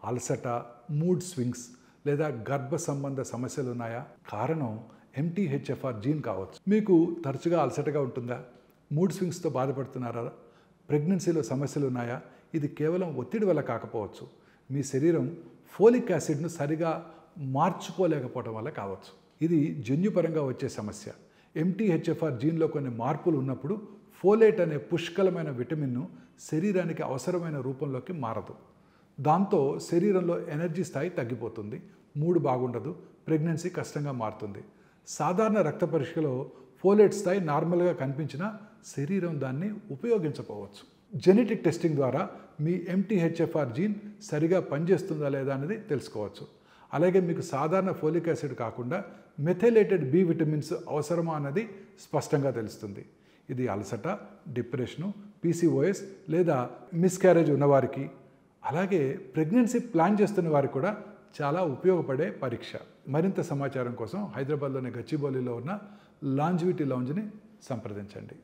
అలసట, mood swings లేదా గర్భ సంబంధ సమస్యలు ఉన్నాయా? కారణం MTHFR జీన్ కావచ్చు. మీకు తరచుగా అలసటగా ఉంటుందా? మూడ్ స్వింగ్స్తో బాధపడుతున్నారా? ప్రెగ్నెన్సీలో సమస్యలు ఉన్నాయా? ఇది కేవలం ఒత్తిడి వల్ల కాకపోవచ్చు. మీ శరీరం ఫోలిక్ యాసిడ్ను సరిగా మార్చుకోలేకపోవడం వల్ల కావచ్చు. ఇది జన్యుపరంగా వచ్చే సమస్య. MTHFR జీన్లో కొన్ని మార్పులు ఉన్నప్పుడు ఫోలేట్ అనే పుష్కలమైన విటమిన్ను శరీరానికి అవసరమైన రూపంలోకి మారదు. దాంతో శరీరంలో ఎనర్జీ స్థాయి తగ్గిపోతుంది, మూడ్ బాగుండదు, ప్రెగ్నెన్సీ కష్టంగా మారుతుంది. సాధారణ రక్త పరీక్షలో ఫోలేట్ స్థాయి నార్మల్గా కనిపించినా శరీరం దాన్ని ఉపయోగించకపోవచ్చు. జెనెటిక్ టెస్టింగ్ ద్వారా మీ MTHFR జీన్ సరిగా పనిచేస్తుందా లేదా అనేది తెలుసుకోవచ్చు. అలాగే మీకు సాధారణ ఫోలిక్ యాసిడ్ కాకుండా మెథైలేటెడ్ B విటమిన్స్ అవసరమా అన్నది స్పష్టంగా తెలుస్తుంది. ఇది అలసట, డిప్రెషను, PCOS లేదా మిస్క్యారేజ్ ఉన్నవారికి, అలాగే ప్రెగ్నెన్సీ ప్లాన్ చేస్తున్న వారికి కూడా చాలా ఉపయోగపడే పరీక్ష. మరింత సమాచారం కోసం హైదరాబాద్లోని గచ్చిబౌలిలో ఉన్న లాంజివిటీ లౌంజ్ని సంప్రదించండి.